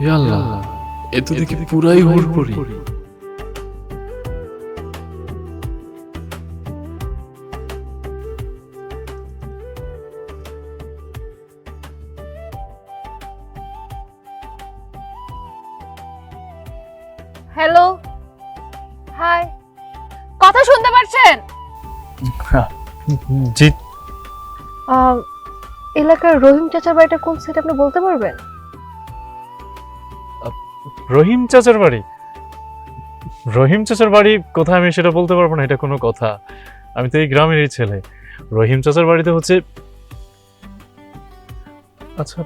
হে আল্লাহ, এ তো দেখি পুরাই হুড়পড়ি। হ্যালো, হাই, কথা শুনতে পাচ্ছেন? জি। এলাকার রহিম চাচার বাড়িটা কোন সাইড আপনি বলতে পারবেন? রহিম চাচার বাড়ি? রহিম চাচার বাড়ি কোথায় আমি সেটা বলতে পারবো না, এটা কোনো কথা? আমি তো এই গ্রামেরই ছেলে। রহিম চাচার বাড়িতে হচ্ছে। আচ্ছা,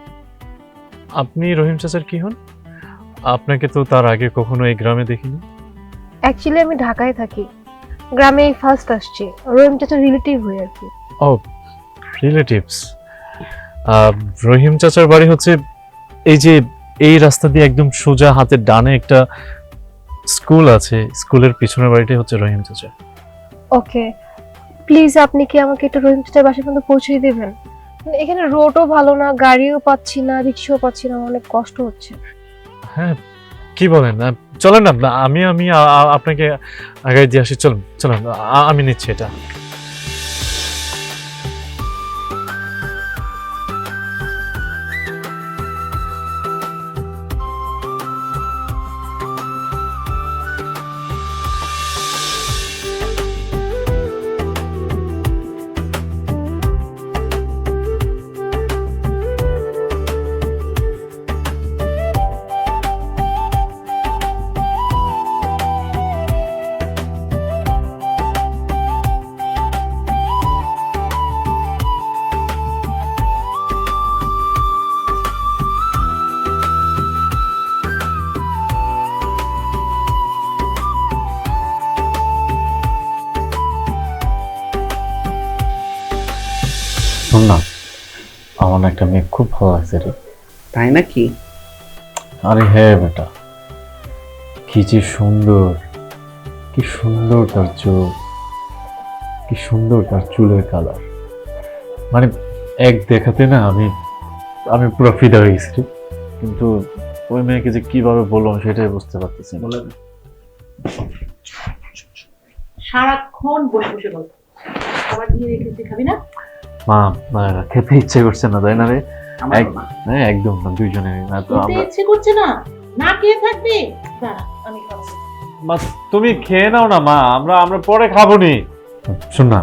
আপনি রহিম চাচার কি হন? আপনাকে তো তার আগে কখনো এই গ্রামে দেখিনি। অ্যাকচুয়ালি আমি ঢাকায় থাকি, গ্রামে এই ফার্স্ট আসছি, রহিম চাচার রিলেটিভ হই আর কি। ও, রিলেটিভস। রহিম চাচার বাড়ি হচ্ছে এই যে এই রাস্তা দিয়ে একদম সোজা হাতের ডানে একটা স্কুল আছে, স্কুলের পিছনের বাড়িটাই হচ্ছে রহিম চাচা। ওকে, প্লিজ আপনি কি আমাকে একটু রহিম চাচার বাসা পর্যন্ত পৌঁছে দিবেন? এখানে রোডও ভালো না, গাড়িও পাচ্ছি না, রিক্সাও পাচ্ছি না, অনেক কষ্ট হচ্ছে। হ্যাঁ, কি বলেন? চলেন না, আমি আমি আপনাকে আগে দিয়ে আসি। চলুন চলুন, আমি নিচ্ছি এটা। শোন না, আমার না একটা মেয়ে খুব ভালো লাগছে রে। তাই নাকি? আরে হ্যাঁ বেটা, কি যে সুন্দর, কি সুন্দর তার চোখ, কি সুন্দর তার চুলের কালার। মানে এক দেখাতে না আমি আমি পুরো ফিদা হয়ে গেছি রে। কিন্তু ওই মেয়েকে যে কিভাবে বলবো সেটাই বুঝতে পারতেছি না। সারাক্ষণ বসে বসে গল্প, খাবার দিয়ে রেখেছি, খাবি না? মা, খেতে ইচ্ছে করছে না তাই না রে? আমার না। হ্যাঁ একদম না, দুইজনে না তো খেতে আমরা। ইচ্ছে করছে না, না খেয়ে থাকবি? দাঁড়া, আমি খাবো। মা তুমি খেয়ে নাও না মা, আমরা আমরা পরে খাবো নি। শোন না,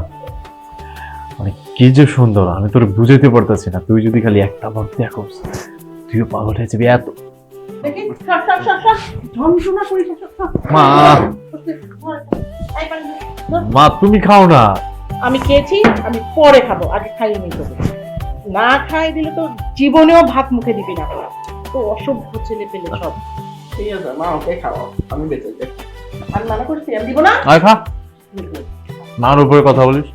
মানে কি যে সুন্দর, আমি তোর বুঝাইতে পারতেছি না। তুই যদি খালি একটা বার দেখোস তুইও পাগল হয়ে যাবি এত। দেখি, সর সর সর সর, যন্ত্রণা করিস না, সর, সর। মা, এই পানি দে, ধর। মা তুমি খাও না। আমি খেয়েছি, আমি পরে খাবো, আগে খাইয়ে নিই তোকে। না খাই দিলে তো জীবনেও ভাত মুখে দিবি না, তো অসভ্য ছেলে পেলে সব। ঠিক আছে মা, ওকে খাও, আমি বেঁচে যাই। আমি মানা করছি, আমি দিব না। আয় খা, মার উপরে কথা বলিস।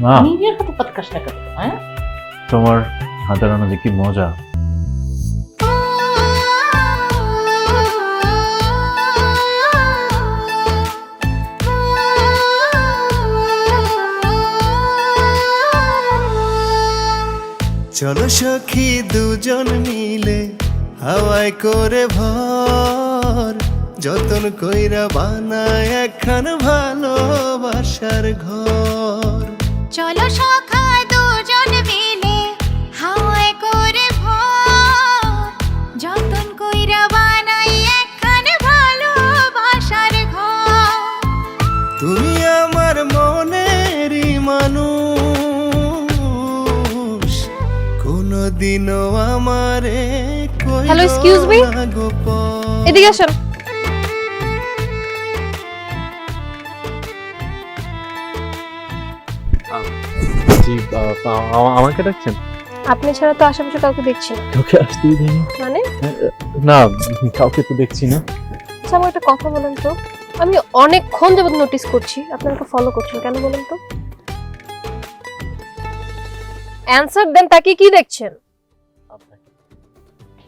মা, নিজের হাতে পাতকাস না কেন, হ্যাঁ? তোমার হাতে রান্না যে কি মজা। চলো সখী দুজন মিলে হাওয়ায় করে ভর, যতন কইরা বানায় একখান ভালোবাসার ঘর। চলো সখা দুজন মিলে হাওয়ায় করে ভর, যতন কইরা বানাই একখান ভালোবাসার ঘর। তুমি আমার মনেরই মানুষ, কোনদিনও আমারে Hello, excuse me? এদিকে আসেন। জি, আমাকে ডাকছেন? আপনি ছাড়া তো আশেপাশে কাউকে দেখছি না। কাউকে আসতেই দিইনি। মানে না, কাউকে তো দেখছি না। আচ্ছা, আমার একটা কথা বলেন তো, আমি অনেকক্ষণ যাবত নোটিস করছি আপনি আমাকে ফলো করছেন, কেন বলেন তো? অ্যানসার দেন, তাকে কি দেখছেন?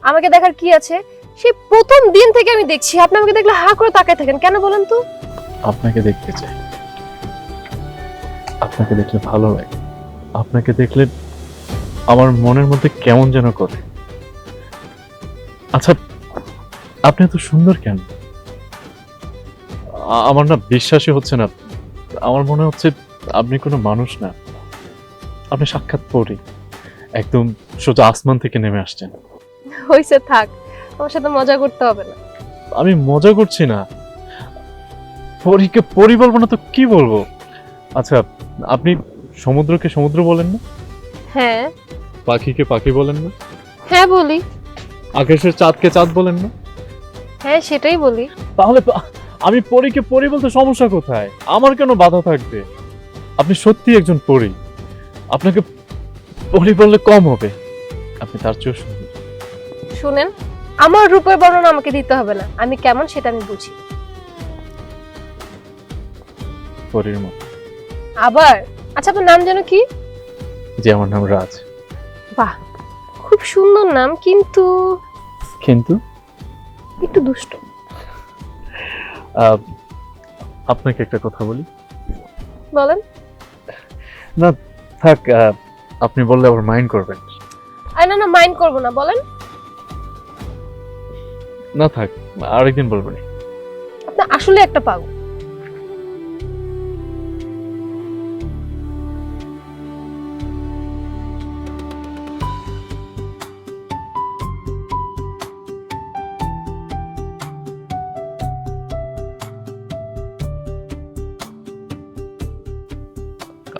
আমাকে দেখার কি আছে? সেই প্রথম দিন থেকে আমি দেখছি আপনি আমাকে দেখলে হা করে তাকায় থাকেন, কেন বলেন তো? আপনাকে দেখতে চাই। আপনাকে দেখলে ভালো লাগে, আপনাকে দেখলে আমার মনের মধ্যে কেমন যেন করে। আচ্ছা, আপনি এত সুন্দর কেন? আমার না বিশ্বাসই হচ্ছে না। আমার মনে হচ্ছে আপনি কোনো মানুষ না, আপনি সাক্ষাৎ পড়ি, একদম সোজা আসমান থেকে নেমে আসছেন। হইছে, থাক, আমার সাথে মজা করতে হবে না। আমি মজা করছি না, পরীকে পরি বলবো না তো কি বলবো? আচ্ছা, আপনি সমুদ্রকে সমুদ্র বলেন না? হ্যাঁ পাখিকে পাখি বলেন না? হ্যাঁ বলি। আকাশের চাঁদকে চাঁদ বলেন না? হ্যাঁ সেটাই বলি। তাহলে আমি পরীকে পরি বলতে সমস্যা কোথায়? আমার কেন বাধা থাকবে? আপনি সত্যি একজন পরী, আপনাকে পরি বললে কম হবে, আপনি তার চেয়েও সুন্দর। শুনেন, আমার রূপের বর্ণনা আমাকে দিতে হবে না, আমি কেমন সেটা আমি বুঝি। পরীর মতো। আবার? আচ্ছা, আপনার নাম যেন কি? যে আমার নাম রাজ। বাহ, খুব সুন্দর নাম, কিন্তু কিন্তু একটু দুষ্ট। আপনাকে একটা কথা বলি। বলেন। না থাক, আপনি বললে আবার মাইন্ড করবেন। না না, মাইন্ড করবো না, বলেন। না থাক, আরেকদিন বলবেন। আপনি আসলে একটা পাগল।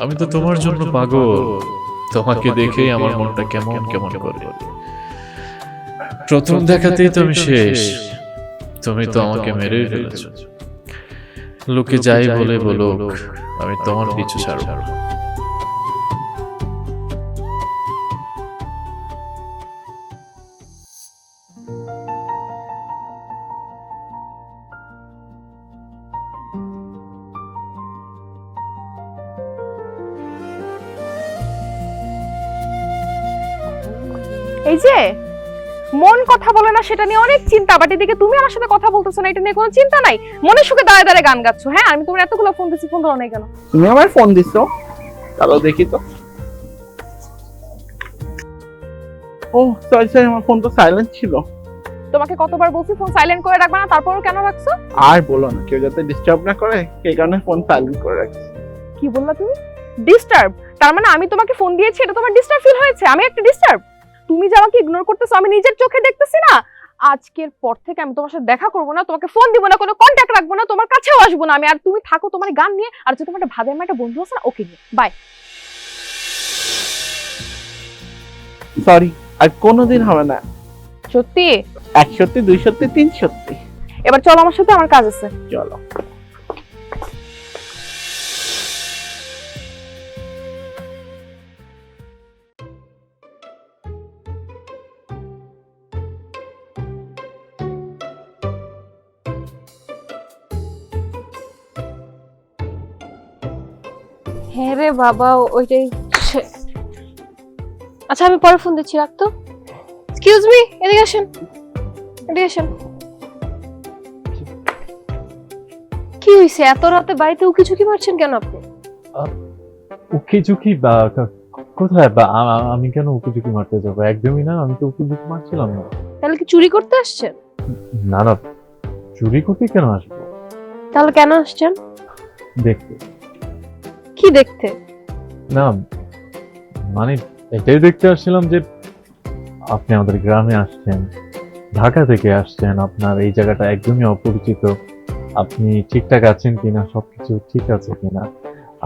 আমি তো তোমার জন্য পাগল, তোমাকে দেখেই আমার মনটা কেমন কেমন করে। প্রথম দেখাতেই তো আমি শেষ, তুমি তো আমাকে মেরেই ফেলেছ। লোকে যাই বলে বলুক, আমি তোমার পিছু ছাড়ব না। এই যে মন কথা বলে না সেটা নিয়ে অনেক চিন্তা, বাট এদিকে তুমি আমার সাথে কথা বলতেছো না, এটা নিয়ে কোনো চিন্তা নাই, মনের সুখে দাঁড়ায় দাঁড়ায় গান গাচ্ছো। হ্যাঁ, আমি তোমার এতগুলো ফোন দিচ্ছি, ফোন ধরো নাই কেন? তুমি আমার ফোন দিছো, চলো দেখি তো। ও সরি সরি, আমার ফোন তো সাইলেন্ট ছিল। তোমাকে কতবার বলছি ফোন সাইলেন্ট করে রাখবা না, তারপরও কেন রাখছো? আর বলো না, কেউ যাতে ডিস্টার্ব না করে সেই কারণে ফোন সাইলেন্ট করে রাখছি। কি বললা তুমি? ডিস্টার্ব? তার মানে আমি তোমাকে ফোন দিয়েছি, এটা তোমার ডিস্টার্ব ফিল হয়েছে? আমি একটা ডিস্টার্ব? তুমি যে আমাকে ইগনোর করতেছো, আমি নিজের চোখে দেখতেছি না। আজকের পর থেকে আমি তোমার সাথে দেখা করবো না, তোমাকে ফোন দিব না, কোনো কন্ট্যাক্ট রাখবো না, তোমার কাছেও আসবো না আমি। আর তুমি থাকো তোমার গান নিয়ে, আর যে তোমার একটা ভাবে আমার একটা বন্ধু আছে না, ওকে নিয়ে। বাই। সরি, আর কোনোদিন হবে না। সত্যি? 1 সত্যি, 2 সত্যি, 3 সত্যি। এবার চলো আমার সাথে, আমার কাজ আছে। চলো। হ্যাঁ রে বাবা, ওইটাই। আচ্ছা, আমি পরে ফোন দিচ্ছি, রাখতো। এক্সকিউজ মি, এদিকে আসেন, এদিকে আসেন। কি হইছে, এত রাতে বাড়িতে উকি ঝুঁকি মারছেন কেন আপনি? উকি ঝুঁকি কোথায়? আমি কেন উকি ঝুঁকি মারতে যাবো? একদমই না, আমি তো উকি ঝুঁকি মারছিলাম না। তাহলে কি চুরি করতে আসছেন? না না, চুরি করতে কেন আসবো? তাহলে কেন আসছেন? দেখতে। কি দেখতে? না মানে এটাই দেখতে আসছিলাম যে আপনি আমাদের গ্রামে আসছেন, ঢাকা থেকে আসছেন, আপনার এই জায়গাটা একদমই অপরিচিত, আপনি ঠিকঠাক আছেন কিনা, সবকিছু ঠিক আছে কিনা,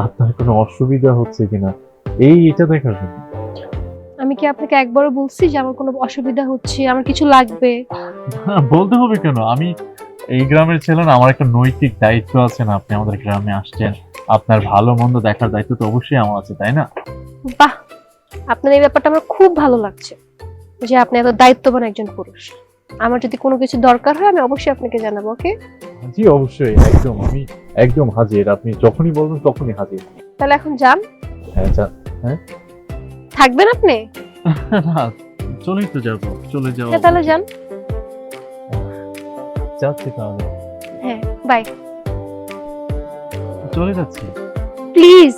আপনার কোনো অসুবিধা হচ্ছে কিনা, এটা দেখার জন্য। আমি কি আপনাকে একবারও বলছি যে আমার কোনো অসুবিধা হচ্ছে, আমার কিছু লাগবে? বলতে হবে কেন? আমি এই গ্রামের ছেলে না, আমার একটা নৈতিক দায়িত্ব আছে না। আপনি আমাদের গ্রামে আসছেন, আপনার ভালো মন্দ দেখার দায়িত্ব তো অবশ্যই আমার আছে, তাই না? বাহ, আপনার এই ব্যাপারটা আমার খুব ভালো লাগছে যে আপনি এত দায়িত্ববান একজন পুরুষ। আমার যদি কোনো কিছু দরকার হয় আমি অবশ্যই আপনাকে জানাবো, ওকে? জি অবশ্যই, একদম, আমি একদম হাজির, আপনি যখনই বলবেন তখনই হাজির। তাহলে এখন যান। হ্যাঁ থাকবেন আপনি? না, চলেই তো যাবো, চলে যাও। হ্যাঁ, তাহলে যান। যাচ্ছি তাহলে। হ্যাঁ, বাই। চলে যাচ্ছি। প্লিজ।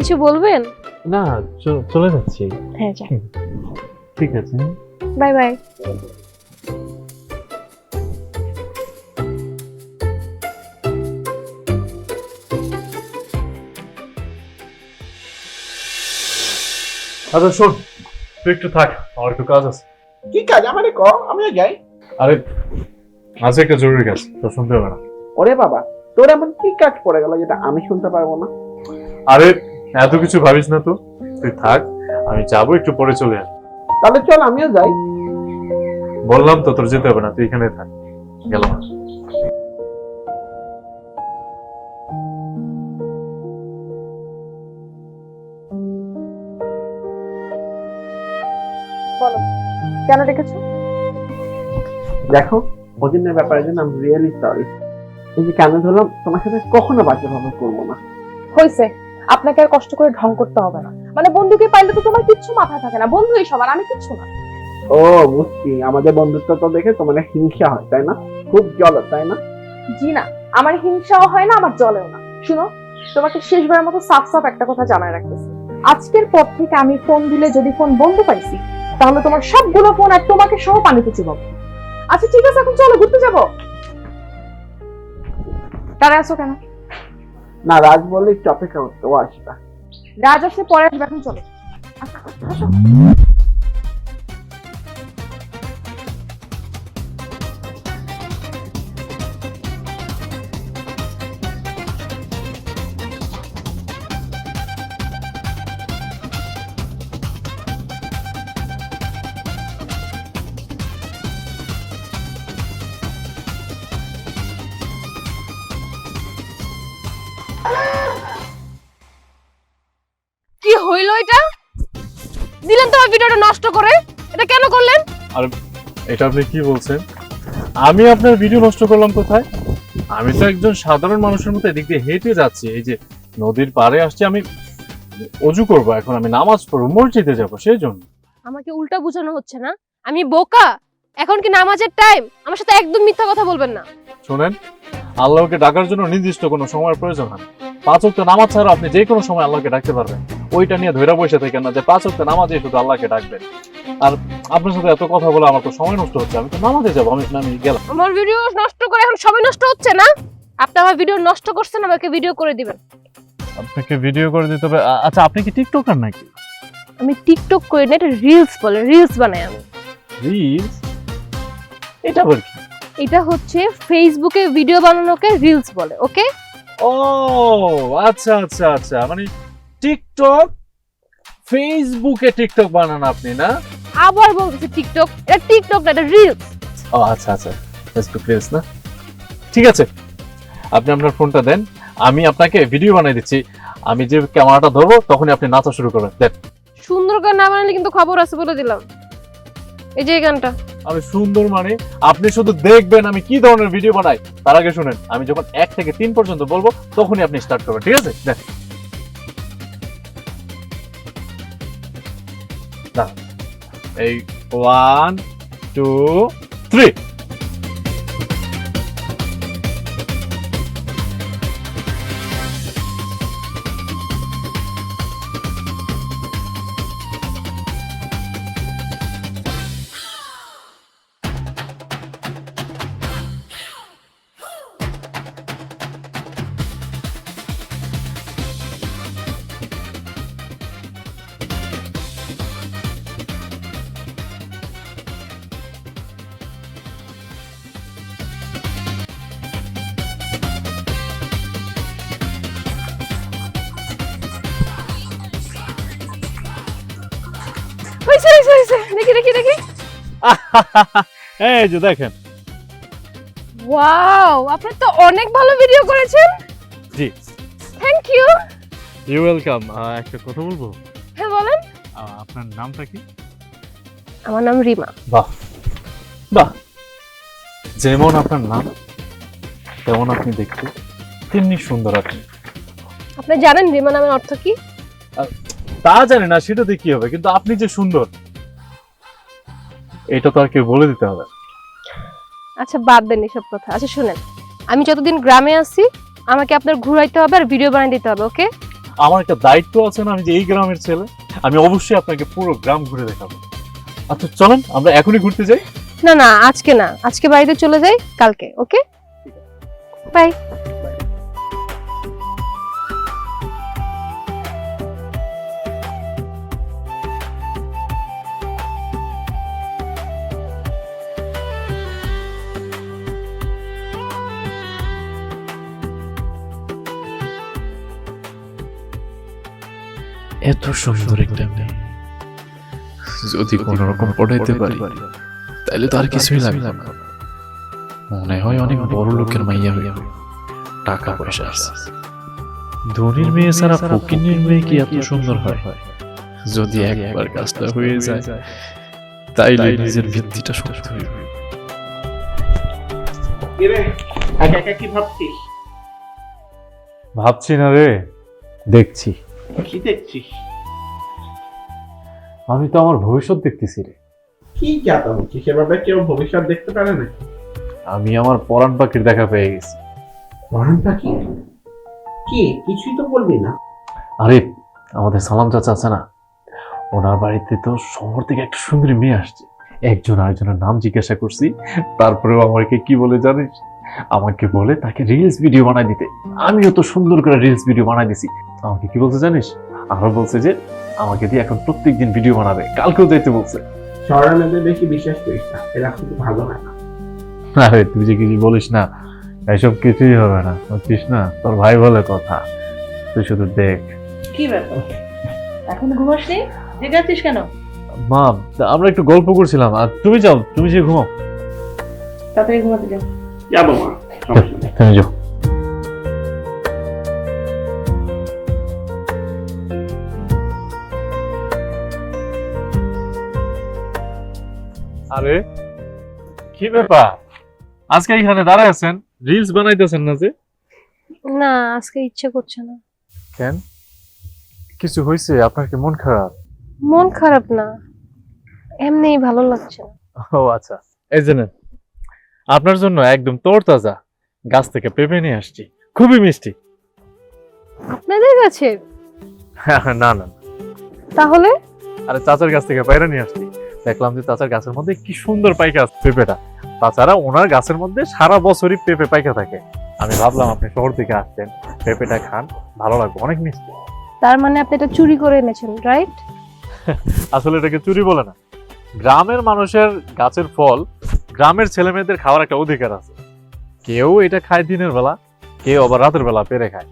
কিছু বলবেন? না, চলে যাচ্ছি। হ্যাঁ যান। ঠিক আছে। Bye bye. আচ্ছা শোন, তুই একটু থাক, আমার একটু কাজ আছে। কি কাজ আমারে ক, আমিও যাই। আরে আজ একটা জরুরি কাজ, তো শুনতে হবে না। ওরে বাবা, তোর এমন কি কাজ পড়ে গেল যেটা আমি শুনতে পারবো না? আরে এত কিছু ভাবিস না তো, তুই থাক, আমি যাবো, একটু পরে চলে আস। তাহলে চল আমিও যাই। বললাম তো তোর যেতে হবে না, তুই এখানে থাক। গেলাম। বলো, কেন ডেকেছো? দেখো, ওদিনের ব্যাপারের জন্য আমি রিয়েলি সরি। এই যে কেন ধরলাম, তোমার সাথে কখনো বাজে ভাবে করবো না। হইছে, আপনাকে আর কষ্ট করে ঢং করতে হবে না। মানে বন্ধুকে পাইলে তো তোমার কিচ্ছু মাথা থাকে না, বন্ধুই সবার, আমি কিচ্ছু না। ও বুঝছি, আমাদের বন্ধুত্ব তো দেখে তোমার হিংসা হয় তাই না? খুব জল তাই না? জি না, আমার হিংসাও হয় না, আমার জ্বলেও না। শুনো, তোমাকে শেষবারের মতো সাফ সাফ একটা কথা জানায় রাখতেছি। আজকের পর থেকে আমি ফোন দিলে যদি ফোন বন্ধ পাইছি, তাহলে তোমার সবগুলো ফোন আর তোমাকে সহ পানিতে চুবাবো। আচ্ছা ঠিক আছে, এখন চলো ঘুরতে যাবো। তারা আসো কেন? না, রাজ বললে একটু অপেক্ষা করতে, ও আসবে। রাজ আসলে পরে আসবে, এখন চলো। আসো, আসো। কি হইলো এটা? দিলেন তোমার ভিডিওটা নষ্ট করে, এটা কেন করলেন? আর এটা আপনি কি বলছেন? আমি আপনার ভিডিও নষ্ট করলাম কোথায়? আমি তো একজন সাধারণ মানুষের মতো এদিক দিয়ে হেঁটে যাচ্ছি, এই যে নদীর পাড়ে আসছি, আমি অজু করব, এখন আমি নামাজ পড়বো, মসজিদে যাব, সেই জন্য। আমাকে উল্টা বোঝানো হচ্ছে না? আমি বোকা? এখন কি নামাজের টাইম? আমার সাথে একদম মিথ্যা কথা বলবেন না। শোনেন, আল্লাহকে ডাকার জন্য নির্দিষ্ট কোনো সময়ের প্রয়োজন হয় না। 5 ওয়াক্ত নামাজ ছাড়া আপনি যে কোনো সময় আল্লাহকে ডাকতে পারবেন। ওইটা নিয়ে ধৈর্য বসে থাকেন না যে 5 ওয়াক্ত নামাজে শুধু আল্লাহকে ডাকবেন। আর আপনার সাথে এত কথা বলে আমার তো সময় নষ্ট হচ্ছে, আমি তো নামাজে যাবো, আমি গেলাম। আমার ভিডিও নষ্ট করে এখন সবই নষ্ট হচ্ছে না? আপনি আমার ভিডিও নষ্ট করছেন, আমাকে ভিডিও করে দিবেন। আপনাকে ভিডিও করে দিতে হবে? আচ্ছা, আপনি কি টিকটকার নাকি? আমি টিকটক করি না, এটা রিলস বলে, রিলস বানাই আমি। রিলস? এটা আবার কি? এটা হচ্ছে ফেসবুকে ভিডিও বানানোকে রিলস বলে, ওকে? ও আচ্ছা আচ্ছা আচ্ছা, মানে টিকটক, ফেসবুকে টিকটক বানান আপনি না? আবার বলতেছে টিকটক, এটা টিকটক না, এটা রিলস। ও আচ্ছা আচ্ছা, ফেসবুক রিলস না? ঠিক আছে, আপনি আপনার ফোনটা দেন, আমি আপনাকে ভিডিও বানিয়ে দিচ্ছি। আমি যে ক্যামেরাটা ধরবো তখনই আপনি নাচা শুরু করবেন। দেন। সুন্দর গান না বানালে কিন্তু খবর আছে বলে দিলাম। এই যে এই গানটা। আমি সুন্দর মানে আপনি শুধু দেখবেন আমি কি ধরনের ভিডিও বানাই। তার আগে শুনেন, আমি যখন 1 থেকে 3 পর্যন্ত বলবো তখনই আপনি স্টার্ট করবেন, ঠিক আছে? দেন। না, এই 1 2 3। হইছে হইছে হইছে, দেখি দেখি দেখি। এই যে দেখেন। ওয়াও, আপনি তো অনেক ভালো ভিডিও করেছেন। জি, থ্যাংক ইউ। You welcome. একটা কথা বলবো? হ্যাঁ বলেন। আপনার নামটা কি? আমার নাম রিমা। বাহ বাহ, যেমন আপনার নাম তেমন আপনি দেখতে, তেমনি সুন্দর আপনি। আপনি জানেন রিমা নামের অর্থ কি? তা জানি না, সেটা দিয়ে কি হবে, কিন্তু আপনি যে সুন্দর এটা তো আর কেউ বলে দিতে হবে। আচ্ছা বাদ দেন এসব কথা। আচ্ছা শুনেন, আমি যতদিন গ্রামে আছি আমাকে আপনার ঘুরাইতে হবে আর ভিডিও বানিয়ে দিতে হবে, ওকে? আমার একটা দায়িত্ব আছে না, আমি যে এই গ্রামের ছেলে, আমি অবশ্যই আপনাকে পুরো গ্রাম ঘুরে দেখাবো। আচ্ছা চলেন আমরা এখনই ঘুরতে যাই। না না, আজকে না, আজকে বাড়িতে চলে যাই, কালকে। ওকে, বাই। এত সুন্দর একটা মেয়ে যদি কোন রকম পড়াইতে পারি তাহলে তো আর কিছুই লাগবে না। মনে হয় অনেক বড় লোকের মাইয়া হইয়া, টাকা পয়সা আছে। ধনীর মেয়ে ছাড়া ফকিরের মেয়ে কি এত সুন্দর হয়? যদি একবার কাজটা হয়ে যায় তাইলে নিজের ভিত্তিটা শক্ত হয়ে যাবে। কিরে একা একা কি ভাবছিস? ভাবছি না রে, দেখছি। কি দেখছিস? আমি তো আমার ভবিষ্যৎ দেখতেছি রে। কি জাতা হচ্ছে সেভাবে কেউ ভবিষ্যৎ দেখতে পারে না। আমি আমার পরাণ পাখির দেখা পেয়ে গেছি। পরাণ পাখি? কি কিছুই তো বলবি না। আরে আমাদের সালাম চাচা আছে না, ওনার বাড়িতে তো শহর থেকে একটা সুন্দরী মেয়ে আসছে। একজন আরেকজনের নাম জিজ্ঞাসা করছি, তারপরেও আমাকে কি বলে জানিস? আমাকে বলে তাকে রিলস ভিডিও বানাই দিতে। আমিও তো সুন্দর করে রিলস ভিডিও বানাই দিছি। আমাকে কি বলছে জানিস? আরো বলছে যে আমাকে দিয়ে এখন প্রত্যেকদিন ভিডিও বানাবে, কালকেও যাইতে বলছে। শহরের মেয়েদের বেশি বিশ্বাস করিস না, এরা কিন্তু ভালো হয় না। আরে তুই যে কিছু বলিস না, এসব কিছুই হবে না, বুঝছিস না? তোর ভাই বলে কথা, তুই শুধু দেখ। কি ব্যাপার এখন ঘুমাসনি? জেগে আছিস কেন? মা, আমরা একটু গল্প করছিলাম, আর তুমি যাও, তুমি যে ঘুমাও। তাড়াতাড়ি ঘুমাতে যাও। যাবো মা, সমস্যা নেই। তুমি যাও। আরে কি ব্যাপার, আজকে এখানে দাঁড়ায় আছেন, রিলস বানাইতেছেন না যে? না, আজকে ইচ্ছে করছে না। কেন, কিছু হয়েছে? আপনার কি মন খারাপ? মন খারাপ না, এমনিই ভালো লাগছে না। ও আচ্ছা, এই যে নেন, আপনার জন্য একদম তরতাজা গাছ থেকে পেঁপে নিয়ে আসছি, খুবই মিষ্টি। আপনাদের কাছে? না না, তাহলে? আরে চাচার গাছ থেকে পায়রা নিয়ে আসছি। দেখলাম যে চাচার গাছের মধ্যে কি সুন্দর পাইকা আছে পেঁপেটা। তাছাড়া ওনার গাছের মধ্যে সারা বছরই পেঁপে পাইকা থাকে। আমি ভাবলাম আপনি শহর থেকে আসছেন, পেঁপেটা খান, ভালো লাগবে, অনেক মিষ্টি। তার মানে আপনি এটা চুরি করে এনেছেন, রাইট? আসলে এটাকে চুরি বলে না, গ্রামের মানুষের গাছের ফল গ্রামের ছেলে মেয়েদের খাওয়ার একটা অধিকার আছে। কেউ এটা খায় দিনের বেলা, কেউ আবার রাতের বেলা পেরে খায়।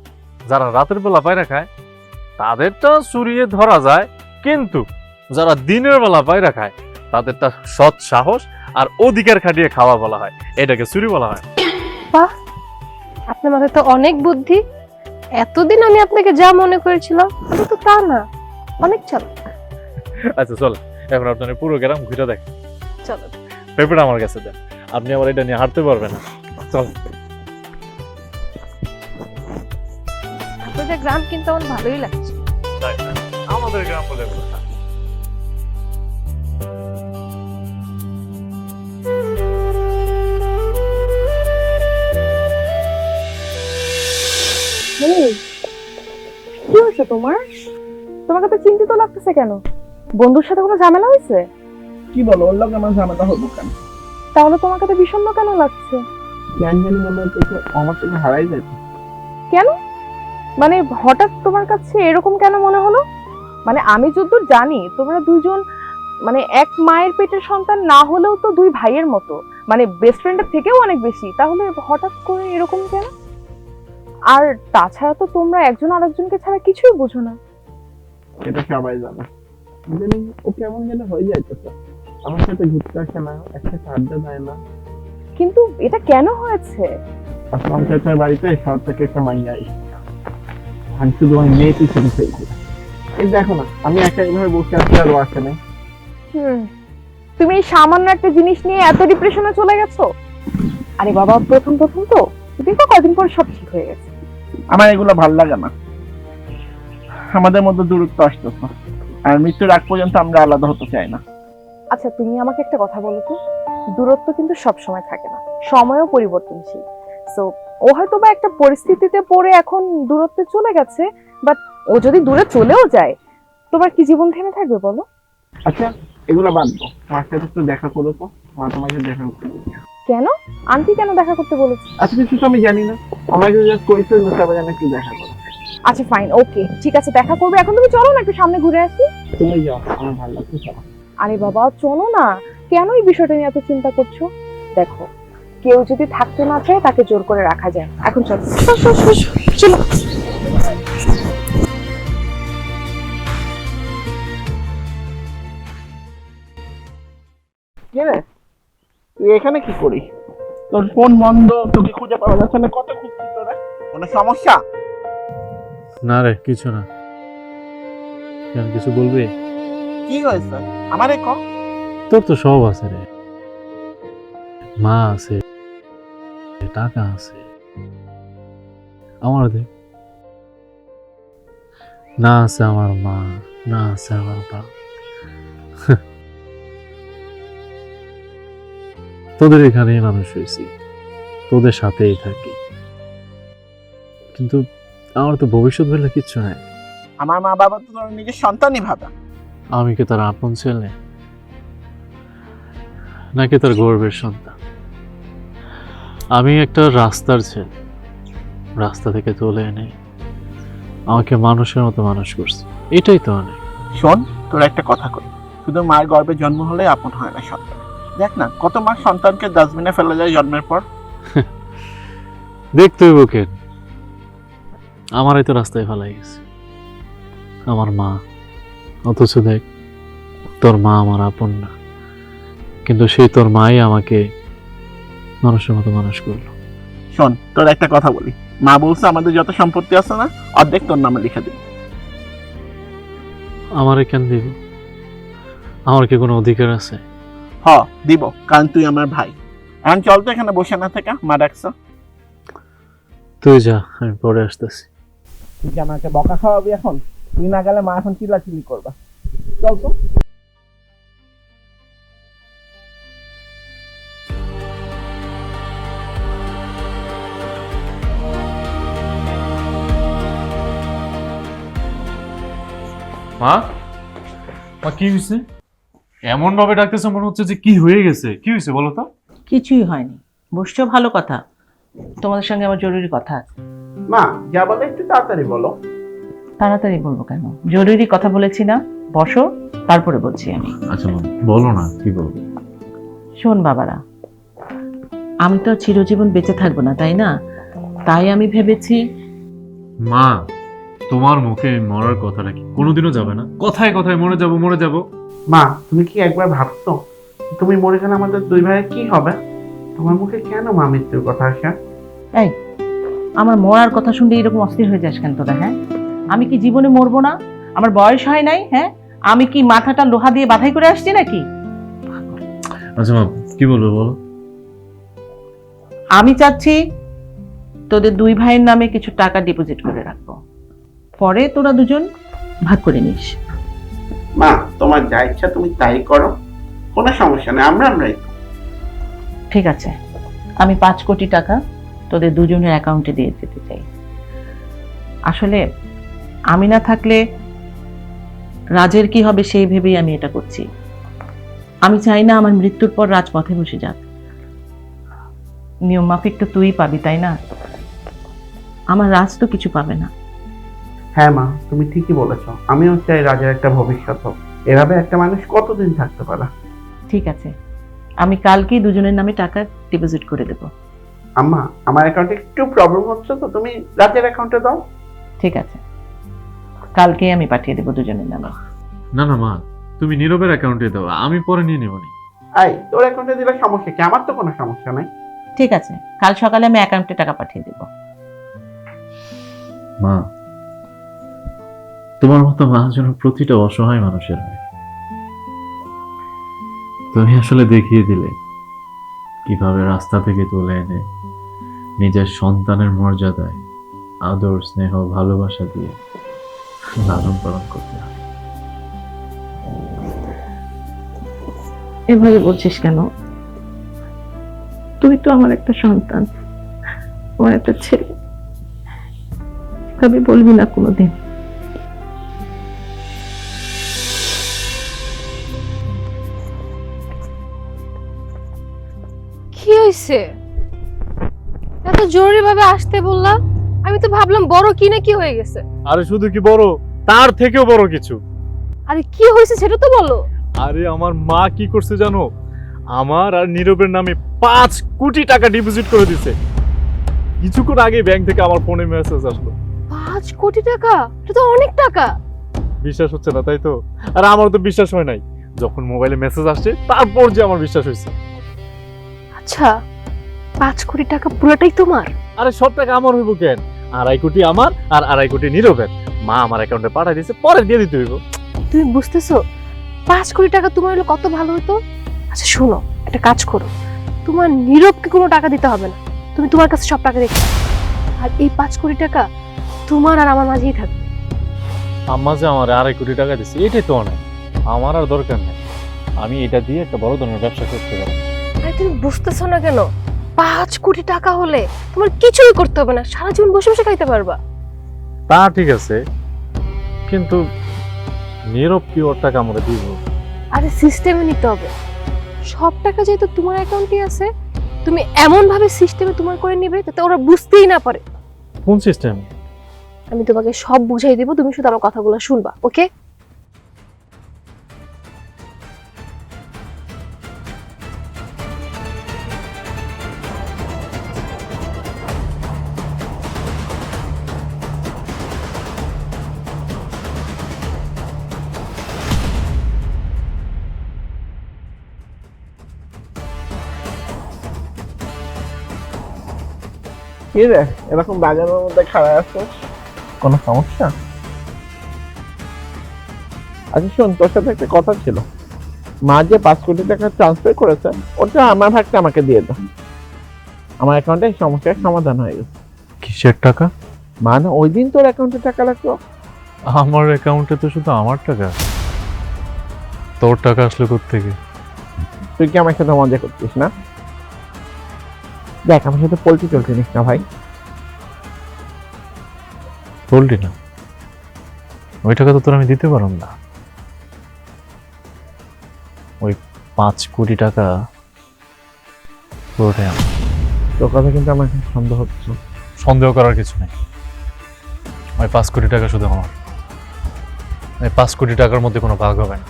যারা রাতের বেলা পায়রা খায় তাদেরটা চুরিয়ে ধরা যায়, কিন্তু যারা দিনের বেলা পায়রা খায় তাদেরটা সৎ সাহস আর অধিকার খাটিয়ে খাওয়া বলা হয়, এটাকে চুরি বলা হয়। বাহ, আপনার মাথায় তো অনেক বুদ্ধি। এতদিন আমি আপনাকে যা মনে করেছিলাম এটা তো তা না, অনেক চালাক। আচ্ছা চল, এখন আপনার পুরো গ্রাম ঘুরে দেখ। চলো। পেঁপেটা আমার কাছে দেন, আপনি আবার এটা নিয়ে হাঁটতে পারবেন না। চল। আপনাদের গ্রাম কিন্তু আমার ভালোই লাগছে। আমাদের গ্রাম বলে কথা। কি হয়েছে তোমার? তোমাকে তো চিন্তিত লাগতেছে কেন? বন্ধুর সাথে কোনো ঝামেলা হয়েছে? কি বলো, ওর লোক আমার ঝামেলা হবো কেন? তাহলে তোমাকে তো বিষণ্ণ কেন লাগছে? কেন জানি মনে হচ্ছে আমার থেকে হারাই যাবে। কেন? মানে হঠাৎ তোমার কাছে এরকম কেন মনে হলো? মানে আমি যতদূর জানি তোমরা দুজন মানে এক মায়ের পেটের সন্তান না হলেও তো দুই ভাইয়ের মতো, মানে বেস্ট ফ্রেন্ডের থেকেও অনেক বেশি। তাহলে হঠাৎ করে এরকম কেন? আর তাছাড়া তো তোমরা একজন আরেকজনকে ছাড়া কিছুই বুঝো না। এটা সবাই জানে। জানি ও কেমন যেন হয়ে যাইতেছে, আমার সাথে ঘুরতে আসে না, একসাথে আড্ডা দেয় না। কিন্তু এটা কেন হয়েছে? আসলাম চাচার বাড়িতে শহর থেকে একটা মাইয়া আসছে, আমি শুধু আমার মেয়েকে শুরু ফেলছি। এই দেখো না, আমি একা এইভাবে বসে আছি আর ও আসে নাই। তুমি এই সামান্য একটা জিনিস নিয়ে এত ডিপ্রেশনে চলে গেছো? আরে বাবা, প্রথম প্রথম তো দেখো, কদিন পর সব ঠিক হয়ে গেছে। আমার এগুলো ভাল লাগে না, আমাদের মধ্যে দূরত্ব আসতেছে, আর মৃত্যুর আগ পর্যন্ত আমরা আলাদা হতে চাই না। আচ্ছা তুমি আমাকে একটা কথা বলো তো, দূরত্ব কিন্তু সব সময় থাকে না, সময়ও পরিবর্তনশীল। সো ও হয়তো বা একটা পরিস্থিতিতে পড়ে এখন দূরত্বে চলে গেছে, বাট ও যদি দূরে চলেও যায় তোমার কি জীবন থেমে থাকবে বলো? আচ্ছা এগুলো বাদ দাও, আমার সাথে একটু দেখা করো তো, মা তোমাকে দেখা করতে বলছে। কেন? আন্টি কেন দেখা করতে বলেছে? আচ্ছা কিছু তো আমি জানি না, আমাকে জাস্ট কইছে যে সবাই যেন একটু দেখা করো। আচ্ছা ফাইন, ওকে ঠিক আছে, দেখা করবে। এখন তুমি চলো না একটু সামনে ঘুরে আসি। তুমি যাও, আমার ভালো লাগছে। চলো। আরে বাবা চলো না, কেন এই বিষয়টা নিয়ে এত চিন্তা করছো? দেখো, কেউ যদি থাকতে না চায় তাকে জোর করে রাখা যায়। এখন চলো চলো। কি রে, তুই এখানে কি করিস? তোর ফোন বন্ধ, তোকে খুঁজে পাওয়া যাচ্ছে না, কত খুঁজছিস তোরা? কোনো সমস্যা? না রে, কিছু না। কেন, কিছু বলবি? কি হয়েছে আমারে ক। তোর তো সব আছে রে, মা আছে, টাকা আছে, আমার দেখ না আছে আমার মা, না আছে আমার বাপ। তোদের এখানেই মানুষ হয়েছি, তোদের সাথেই থাকি, কিন্তু আমার তো ভবিষ্যৎ বলে কিচ্ছু নাই। আমার মা বাবা তো তোর নিজের সন্তানই ভাবা। আমি কি তার আপন ছেলে, নাকি তার গর্বের সন্তান? আমি একটা রাস্তার ছেলে, রাস্তা থেকে তুলে এনে আমাকে মানুষের মতো মানুষ করছে, এটাই তো অনেক। শোন, তোর একটা কথা কই, শুধু মায়ের গর্ভে জন্ম হলে আপন হয় না সন্তান। দেখ না, কত মা সন্তানকে ডাস্টবিনে ফেলে যায় জন্মের পর। দেখতে হইব কেন, আমারই তো রাস্তায় ফেলাই গেছে আমার মা, অথচ দেখ তোর মা আমার আপন না, কিন্তু সেই তোর মাই আমাকে মানুষের মতো মানুষ করলো। শোন, তোর একটা কথা বলি, মা বলছে আমাদের যত সম্পত্তি আছে না, অর্ধেক তোর নামে লিখে দিবি। আমারে কেন দিব? আমার কি কোনো অধিকার আছে? হ দিব, কারণ তুই আমার ভাই। এখন চল তো এখানে বসে না থাকা, মা ডাকছ। তুই যা, আমি পরে আসতেছি। তুই কি আমাকে বকা খাওয়াবি এখন? তুই না গেলে মা এখন চিল্লাচিল্লি করবা। চল তো। মা, মা কি হয়েছে? এমন ভাবে ডাকতেছে মনে হচ্ছে যে কি হয়ে গেছে। কি হয়েছে বলো তো? কিছুই হয়নি, বসছো, ভালো কথা। তোমাদের সঙ্গে আমার জরুরি কথা আছে। মা যা বলে একটু তাড়াতাড়ি বলো। তাড়াতাড়ি বলবো কেন, জরুরি কথা বলেছি না? বসো, তারপরে বলছি আমি। আচ্ছা বলো না, কি বলবো? শোন বাবারা, আমি তো আর চিরজীবন বেঁচে থাকবো না, তাই না? তাই আমি ভেবেছি। মা, তোমার মুখে মরার কথাটা কি কোনোদিনও যাবে না? কথায় কথায় মরে যাব মরে যাব। মা তুমি কি একবার ভাবছো তুমি মরে গেলে আমাদের দুই ভাইয়ের কি হবে? তোমার মুখে কেন মা মৃত্যুর কথা আসে? এই, আমার মরার কথা শুনলে এরকম অস্থির হয়ে যাস কেন তোরা? হ্যাঁ, আমি কি জীবনে মরবো না? আমার বয়স হয় নাই? হ্যাঁ, আমি কি মাথাটা লোহা দিয়ে বাঁধাই করে আসছি নাকি? আচ্ছা মা, কি বলবো বলো? আমি চাচ্ছি তোদের দুই ভাইয়ের নামে কিছু টাকা ডিপোজিট করে রাখবো, পরে তোরা দুজন ভাগ করে নিস। মা তোমার যা ইচ্ছা তুমি তাই করো, কোনো সমস্যা নেই, আমরাই। ঠিক আছে, আমি 5 কোটি টাকা তোদের দুজনের অ্যাকাউন্টে দিয়ে যেতে চাই। আসলে আমি না থাকলে রাজের কি হবে সেই ভেবেই আমি এটা করছি। আমি চাই না আমার মৃত্যুর পর রাজ পথে বসে যাক। নিয়ম মাফিক তো তুই পাবি, তাই না? আমার রাজ তো কিছু পাবে না। হ্যাঁ মা, তুমি ঠিকই বলেছো, আমিও চাই রাজার একটা ভবিষ্যৎ হোক। এভাবে একটা মানুষ কতদিন থাকতে পারে? ঠিক আছে, আমি কালকেই দুজনের নামে টাকা ডিপোজিট করে দেব। আম্মা আমার অ্যাকাউন্টে একটু প্রবলেম হচ্ছে, তো তুমি রাজের অ্যাকাউন্টে দাও। ঠিক আছে, কালকেই আমি পাঠিয়ে দেবো দুজনের নামে। না না মা, তুমি নীরবের অ্যাকাউন্টে দাও, আমি পরে নিয়ে নেবো নি। এই তোর অ্যাকাউন্টে দিলে সমস্যা কি? আমার তো কোনো সমস্যা নাই। ঠিক আছে, কাল সকালে আমি অ্যাকাউন্টে টাকা পাঠিয়ে দেব। মা, তোমার মতো মা যেন প্রতিটা অসহায় মানুষের হয়। তুমি আসলে দেখিয়ে দিলে কিভাবে রাস্তা থেকে তুলে এনে নিজের সন্তানের মর্যাদায় আদর, স্নেহ, ভালোবাসা দিয়ে লালন পালন করতে হয়। এভাবে বলছিস কেন? তুই তো আমার একটা সন্তান, আমার একটা ছেলে। এভাবে বলবি না কোনোদিন। হয়েছে? এত জরুরি ভাবে আসতে বললা, আমি তো ভাবলাম বড় কি না কি হয়ে গেছে। আরে শুধু কি বড়, তার থেকেও বড় কিছু। আরে কি হয়েছে সেটা তো বলো। আরে আমার মা কি করছে জানো? আমার আর নীরবের নামে 5 কোটি টাকা ডিপোজিট করে দিছে। কিছুক্ষণ আগে ব্যাংক থেকে আমার ফোনে মেসেজ আসলো। 5 কোটি টাকা? এটা তো অনেক টাকা। বিশ্বাস হচ্ছে না তাই তো? আর আমার তো বিশ্বাস হয় নাই, যখন মোবাইলে মেসেজ আসছে তারপর যে আমার বিশ্বাস হয়েছে। আচ্ছা, 5 কোটি টাকা পুরোটাই তোমার? আরে সব টাকা আমার হইব কেন? 2.5 কোটি আমার আর 2.5 কোটি নীরবের। মা আমার অ্যাকাউন্টে পাঠিয়ে দিয়েছে, পরে দিয়ে দিতে হইব। তুমি বুঝতেছো 5 কোটি টাকা তোমার হলে কত ভালো হতো? আচ্ছা শোনো, একটা কাজ করো, তোমার নীরবকে কোনো টাকা দিতে হবে না, তুমি তোমার কাছে সব টাকা রেখে দাও। আর এই 5 কোটি টাকা তোমার আর আমার মাঝেই থাকবে। আম্মা যে আমার 2.5 কোটি টাকা দিচ্ছে এটাই তো অনেক, আমার আর দরকার নেই। আমি এটা দিয়ে একটা বড় ধরনের ব্যবসা করতে পারবো। আরে তুমি বুঝতেছো না কেন? 5 কোটি টাকা হলে তোমার কিছুই করতে হবে না, সারা জীবন বসে বসে খাইতে পারবা। তা ঠিক আছে, কিন্তু নীরব কি ওর টাকা আমরা দিব? আরে সিস্টেমে নিতে হবে, সব টাকা যেহেতু তোমার অ্যাকাউন্টে আছে, তুমি এমন ভাবে সিস্টেমে তোমার করে নিবে যাতে ওরা বুঝতেই না পারে। কোন সিস্টেম? আমি তোমাকে সব বুঝাই দিব, তুমি শুধু আমার কথাগুলো শুনবা, ওকে? কি রে এরকম বাগানের মধ্যে খাড়া আছে, কোনো সমস্যা? আচ্ছা শোন, তোর সাথে একটা কথা ছিল। মা যে 5 কোটি টাকা ট্রান্সফার করেছে ওটা আমার ভাগটা আমাকে দিয়ে দাও। আমার অ্যাকাউন্টে সমস্যার সমাধান হয়ে গেছে। কিসের টাকা? মানে ওই দিন তোর অ্যাকাউন্টে টাকা লাগতো। আমার অ্যাকাউন্টে তো শুধু আমার টাকা, তোর টাকা আসলো কোত্থেকে? তুই কি আমার সাথে মজা করছিস না? দেখ আমার সাথে পোল্ট্রি চলতে নিস না ভাই। বললি না, ওই টাকা তো তোর আমি দিতে পারলাম না। ওই 5 কোটি টাকা পুরোটাই আমার। তোর কথা কিন্তু আমার সন্দেহ হচ্ছে। সন্দেহ করার কিছু নেই, ওই 5 কোটি টাকা শুধু আমার। এই 5 কোটি টাকার মধ্যে কোনো ভাগ হবে না।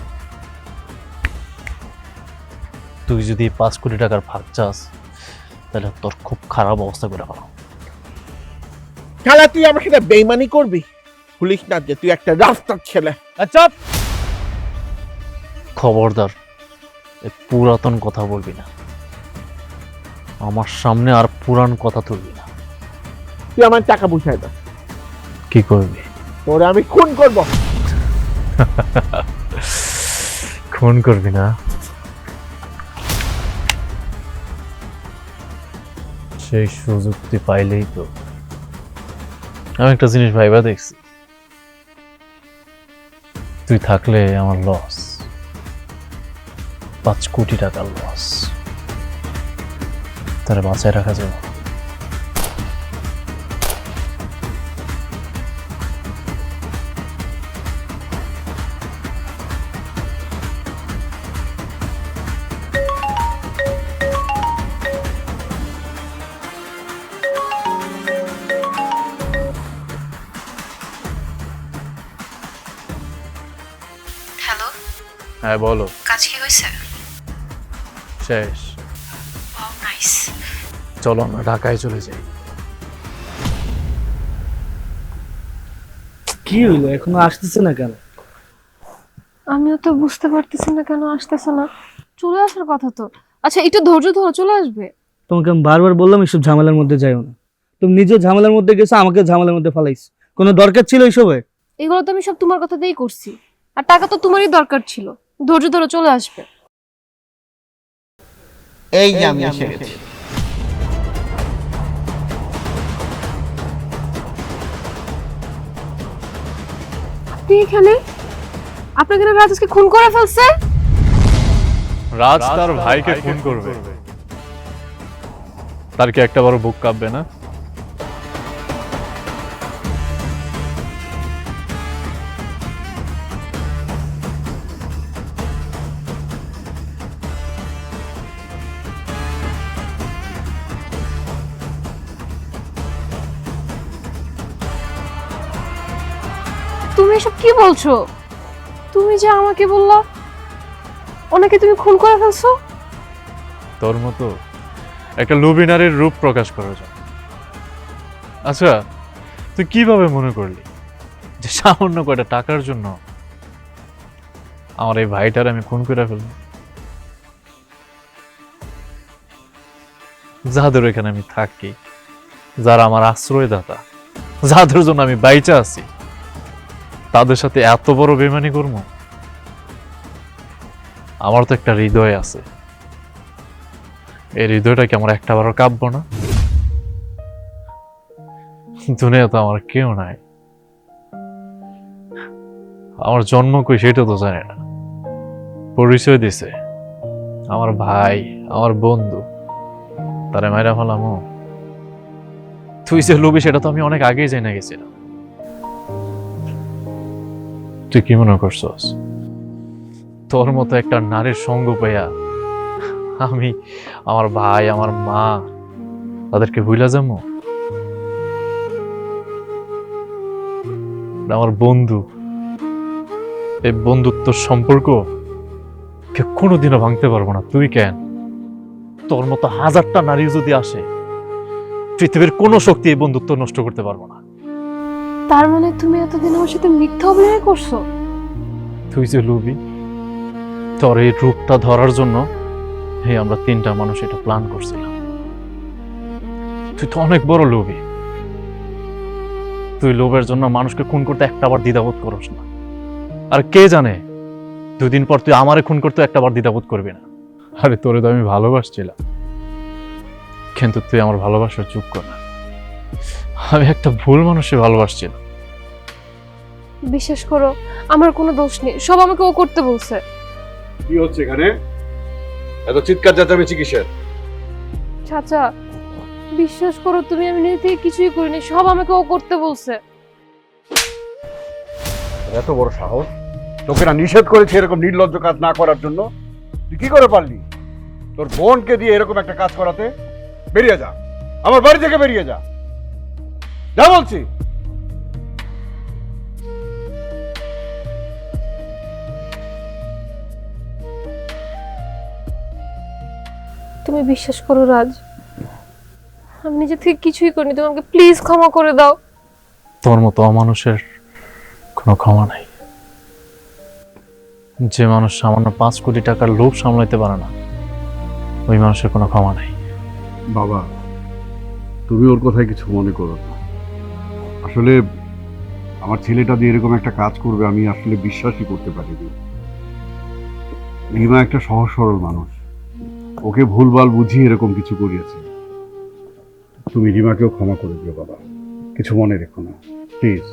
তুই যদি 5 কোটি টাকার ভাগ চাস তাহলে তোর খুব খারাপ অবস্থা করে ফেলা। খেলা তুই আমার সাথে বেইমানি করবি? পুলিশ না যে তুই একটা রাস্তার ছেলে। আচ্ছা খবরদার, এই পুরাতন কথা বলবি না আমার সামনে, আর পুরান কথা তুলবি না। তুই আমার টাকা বুঝাই দা। কি করবি? তোরে আমি খুন করব। খুন করবি না? সেই সুযোগ তুই পাইলেই তো। আমি একটা জিনিস ভাইবা দেখছি, তুই থাকলে আমার লস, 5 কোটি টাকার লস। তারা বাঁচায় রাখা যাবে। হ্যালো, হ্যাঁ বলো। কাজ কি হয়েছে? শেষ। Wow nice. চলো আমরা ঢাকায় চলে যাই। কি হইলো, এখনো আসতেছে না কেন? আমিও তো বুঝতে পারতেছি না কেন আসতেছে না। চলে আসার কথা তো। আচ্ছা একটু ধৈর্য ধরো, চলে আসবে। তোমাকে আমি বারবার বললাম এসব ঝামেলার মধ্যে যাইও না। তুমি নিজে ঝামেলার মধ্যে গেছো, আমাকে ঝামেলার মধ্যে ফালাইছো। কোনো দরকার ছিল এইসবে? এগুলো তো আমি সব তোমার কথা দিয়েই করছি, আর টাকা তো তোমারই দরকার ছিল। ধৈর্য ধরো, চলে আসবে। এই যে আমি এসে গেছি। আপনি এখানে? আপনাকে রাজ আজকে খুন করে ফেলছে? রাজ তার ভাইকে খুন করবে, তার কি একটা বড় বুক কাঁপবে না? তুমি এসব কি বলছো? তুমি যে আমাকে বললা ওনাকে তুমি খুন করে ফেলছো। তোর মতো একটা লোভী নারীর রূপ প্রকাশ করার জন্য। আচ্ছা, তুই কিভাবে মনে করলি যে সামান্য কয়টা টাকার জন্য আমার এই ভাইটার আমি খুন করে ফেলব? যাদের এখানে আমি থাকি, যারা আমার আশ্রয়দাতা, যাদের জন্য আমি বাইচা আছি, তাদের সাথে এত বড় বেমানি করবো? আমার তো একটা হৃদয় আছে, এই হৃদয়টা কি আমার একটা বারও কাঁপবো না? দুনিয়া তো আমার কেউ নাই, আমার জন্ম কই সেটা তো জানে না, পরিচয় দিছে আমার ভাই, আমার বন্ধু, তারে মাইরা ফেলামো? তুই যে লোভী সেটা তো আমি অনেক আগেই জেনে গেছিলাম। তুই কি মনে করছস তোর মতো একটা নারীর সঙ্গ পাইয়া আমি আমার ভাই, আমার মা, তাদেরকে ভুলা যাবো? আমার বন্ধু, এই বন্ধুত্ব সম্পর্ক কে কোনোদিনও ভাঙতে পারবো না। তুই কেন? তোর মতো হাজারটা নারী যদি আসে, পৃথিবীর কোনো শক্তি এই বন্ধুত্ব নষ্ট করতে পারবো না। তার মানে তুমি এতদিন আমার সাথে মিথ্যা অভিনয় করছো? তুই যে লোভী, তোর এই রূপটা ধরার জন্য আমরা তিনটা মানুষ এটা প্ল্যান করছিলাম। তুই তো অনেক বড় লোভী। তুই লোভের জন্য মানুষকে খুন করতে একটাবার দ্বিধাবোধ করস না। আর কে জানে, 2 দিন পর তুই আমারে খুন করতে একটাবার দ্বিধাবোধ করবি না। আরে তোরে তো আমি ভালোবাসছিলাম, কিন্তু তুই আমার ভালোবাসার যোগ্য না। আমি একটা ভুল মানুষে ভালোবাসছিলাম। বিশ্বাস করো, আমার কোনো দোষ নেই, সব আমাকে ও করতে বলছে। কি হচ্ছে এখানে? এত চিৎকার চেঁচামেচি কিসের? চাচা বিশ্বাস করো, তুমি আমি নিজে থেকে কিছুই করিনি, সব আমাকে ও করতে বলছে। এত বড় সাহস! তোকে না নিষেধ করেছে এরকম নির্লজ্জ কাজ না করার জন্য? তুই কি করে পারলি তোর বোনকে দিয়ে এরকম একটা কাজ করাতে? বেরিয়ে যা, আমার বাড়ি থেকে বেরিয়ে যা, যা বলছি। তুমি বিশ্বাস করো রাজ, আমি নিজে থেকে কিছুই করিনি, তুমি আমাকে প্লিজ ক্ষমা করে দাও। তোর মতো অমানুষের কোনো ক্ষমা নাই। যে মানুষ সামান্য 5 কোটি টাকার লোভ সামলাইতে পারে না, ওই মানুষের কোনো ক্ষমা নাই। বাবা, তুমি ওর কথায় কিছু মনে করো না। আসলে আমার ছেলেটা দিয়ে এরকম একটা কাজ করবে আমি আসলে বিশ্বাসই করতে পারিনি। রিমা একটা সহজ সরল মানুষ, ওকে ভুলভাল বুঝিয়ে এরকম কিছু করিয়েছে। তুমি রিমাকেও ক্ষমা করে দিও বাবা, কিছু মনে রেখো না প্লিজ।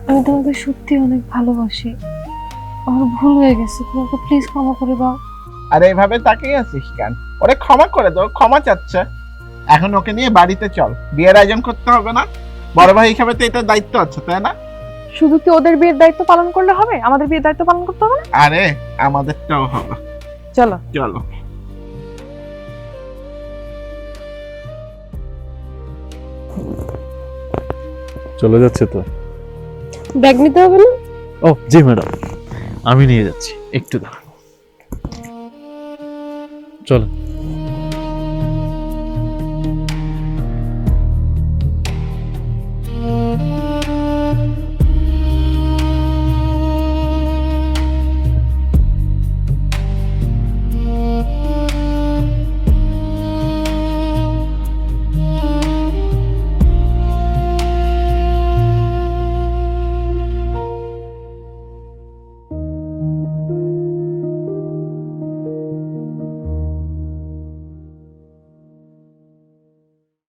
আমি তোমাকে সত্যি অনেক ভালোবাসি, আমার ভুল হয়ে গেছে, তোমাকে প্লিজ ক্ষমা করে দাও। আর এইভাবে তাকিয়ে আছিস কেন? ওরে ক্ষমা করে দাও, ক্ষমা চাচ্ছে। এখন ওকে নিয়ে বাড়িতে চল, বিয়ের আয়োজন করতে হবে না? বড় ভাই হিসাবে তো এটা দায়িত্ব আছে, তাই না? শুধু কি ওদের বিয়ের দায়িত্ব পালন করলে হবে? আমাদের বিয়ের দায়িত্ব পালন করতে হবে না? আরে আমাদেরটাও হবে। চলো চলো। চলে যাচ্ছে তো? ব্যাগ নিতে হবে না? ও জি ম্যাডাম, আমি নিয়ে যাচ্ছি, একটু দাঁড়ান। চলো।